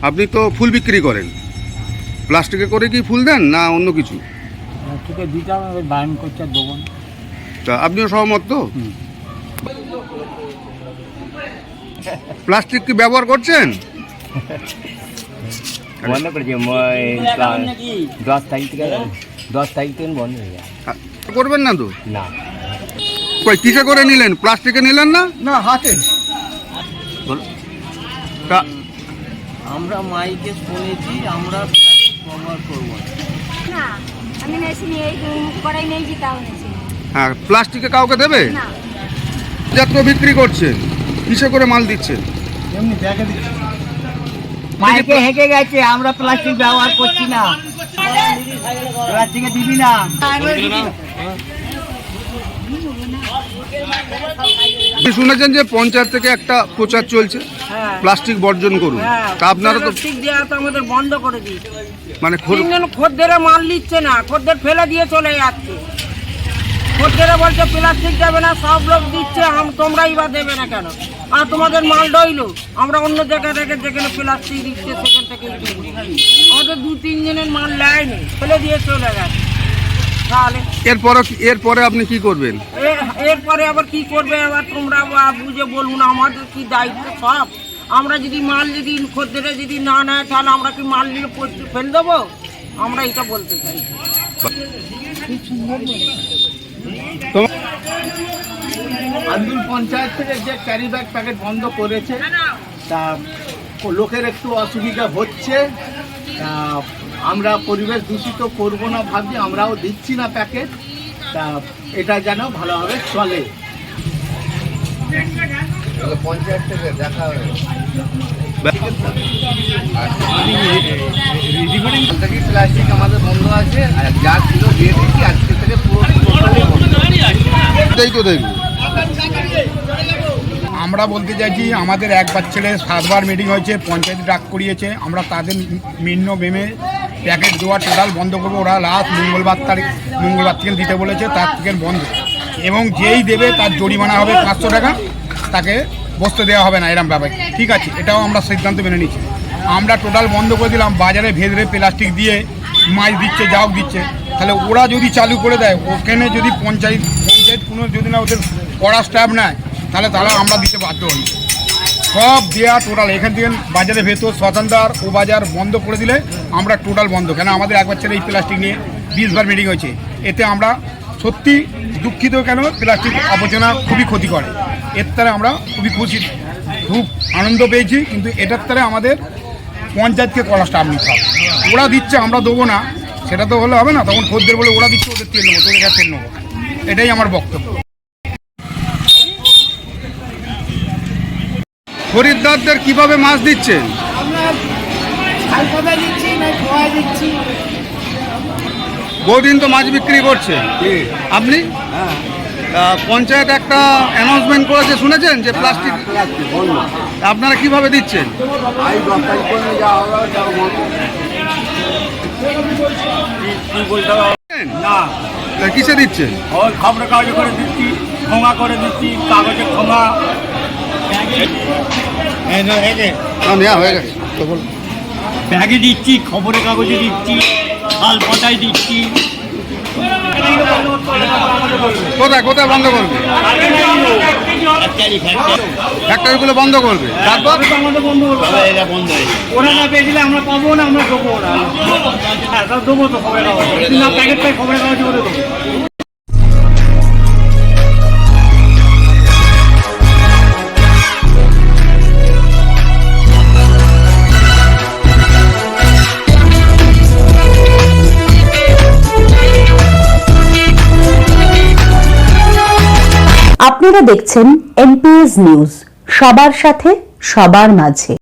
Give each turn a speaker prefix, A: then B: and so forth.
A: আপনি তো ফুল বিক্রি করেন, প্লাস্টিকে করে কি ফুল দেন না অন্য কিছু?
B: প্লাস্টিকে দিতাম, বায়ন করছে দেবো না।
A: তা আপনিও সহমত তো? প্লাস্টিক কি ব্যবহার করছেন?
C: বন্ধ করেছি 10 তারিখ থেকে বন্ধ হয়ে যায়।
A: করবেন না তো?
C: না,
A: কই কিসে করে নিলেন? প্লাস্টিকে নিলেন না?
B: না, হাতে।
A: তা
B: আমরা মাইকে শুনেছি, আমরা ব্যবহার করবো
D: না। আমি নেছিনি, এই করাই নেছি, তাও নেছি।
A: হ্যাঁ, প্লাস্টিকে কাউকে দেবে?
D: না।
A: যত বিক্রি করছেন কিসে করে মাল দিচ্ছেন?
B: এমনি ব্যাগে দিচ্ছি।
C: মাইকে হেঁকে গেছে, আমরা প্লাস্টিক ব্যবহার করছি না। প্লাস্টিকে দিবি না।
A: আপনি শুনেছেন যে পঞ্চায়েত থেকে একটা প্রচার চলছে প্লাস্টিক বর্জন করুন, তা আপনারা তো
E: প্লাস্টিক দেওয়া তো আমাদের বন্ধ করে দিয়েছে।
A: মানে
E: তিনজন খদ্দেরে মাল নিচ্ছে না, খদ্দের ফেলে দিয়ে চলে যাচ্ছে। খদ্দেরে বলছে প্লাস্টিক দেবে না, সব লোক দিচ্ছে, তোমরাই বা দেবে না কেন? আর তোমাদের মাল ডইলো, আমরা অন্য জায়গা থেকে যেখানে প্লাস্টিক দিচ্ছে সেখান থেকে আমাদের 2-3 জনের মাল নেয়নি, ফেলে দিয়ে চলে গেছে। তাহলে
A: এরপরে আপনি কি করবেন?
E: এরপরে আবার কি করবে? আবার তোমরা বুঝে বলুন, আমাদের কি দায়িত্ব সব? আমরা যদি মাল যদি খদ্দেরে যদি না নেয়, তাহলে আমরা কি মাল নিয়ে ফেলে দেবো? আমরা এটা বলতে চাই।
B: আন্দুল পঞ্চায়েত থেকে যে ক্যারি ব্যাগ প্যাকেট বন্ধ করেছে, তা লোকের একটু অসুবিধা হচ্ছে। তা আমরা পরিবেশ দূষিত করবো না ভাবছি, আমরাও দিচ্ছি না প্যাকেট। তা এটা যেন ভালোভাবে চলে।
C: পঞ্চায়েত থেকে দেখা হবে। প্লাস্টিক আমাদের বন্ধ আছে, আর যা ছিল দিয়ে দিচ্ছি, আজকে থেকে পুরো
A: এই তো দেখবো।
F: আমরা বলতে চাইছি, আমাদের একবার ছেড়ে 7বার মিটিং হয়েছে, পঞ্চায়েত ডাক করিয়েছে, আমরা তাদের মিন্ন বেমে প্যাকেট দেওয়া টোটাল বন্ধ করবো। ওরা লাস্ট মঙ্গলবার থেকে দিতে বলেছে, তার থেকে বন্ধ। এবং যেই দেবে তার জরিমানা হবে 500 টাকা, তাকে বসতে দেওয়া হবে না, এরম ব্যাপার। ঠিক আছে, এটাও আমরা সিদ্ধান্ত মেনে নিচ্ছি। আমরা টোটাল বন্ধ করে দিলাম। বাজারে ভেতরে প্লাস্টিক দিয়ে মাছ দিচ্ছে, যাও দিচ্ছে, তাহলে ওরা যদি চালু করে দেয়, ওখানে যদি পঞ্চায়েত কোনো যদি না ওদের কড়া স্টাফ নেয়, তাহলে তারা আমরা দিতে বাধ্য হই। সব দেওয়া টোটাল এখান থেকে বাজারে ভেতর স্বতন্ত্র ও বাজার বন্ধ করে দিলে আমরা টোটাল বন্ধ। কেন আমাদের একবার ছেলে এই প্লাস্টিক নিয়ে 20বার মিটিং হয়েছে, এতে আমরা সত্যি দুঃখিত। কেন প্লাস্টিক আবর্জনা খুবই ক্ষতি করে, এর দ্বারা আমরা খুবই খুশি, খুব আনন্দ পেয়েছি। কিন্তু এটার দ্বারা আমাদের পঞ্চায়েতকে কড়া স্টাফ নিতে হবে। ওরা দিচ্ছে, আমরা দেবো না, সেটা তো হলে হবে না। তখন খদ্দের বলে ওরা দিচ্ছে, ওদের তেল নেবো, তোদের কাছে তেল নেবো। এটাই আমার বক্তব্য।
A: খরিদ্দারদের কিভাবে মাছ দিচ্ছেন? বহুদিন তো মাছ বিক্রি করছে আপনি। পঞ্চায়েত একটা অ্যানাউন্সমেন্ট করেছে, শুনেছেন যে প্লাস্টিক আপনারা কিভাবে দিচ্ছেন? না, কিসে দিচ্ছেন?
B: খবরের কাগজে করে দিচ্ছি, ঠোঙা করে দিচ্ছি, কাগজে ঠোঙা।
A: হয়ে গেছে তো বল।
B: ব্যাগে দিচ্ছি, খবরের কাগজে দিচ্ছি, শাল পাতায় দিচ্ছি।
A: কোথায় কোথায় বন্ধ করবে? ফ্যাক্টরিগুলো বন্ধ করবে, তারপর
B: আমাদের বন্ধ করবো। ওরা না পেয়ে দিলে আমরা পাবো না, আমরা দেবো না। হ্যাঁ, দেবো তো খবরের কাগজ, যদি না প্যাকেট পাই খবরের কাগজ করে দেবো।
G: আপনারা দেখছেন এনপিএস নিউজ, সবার সাথে সবার মাঝে।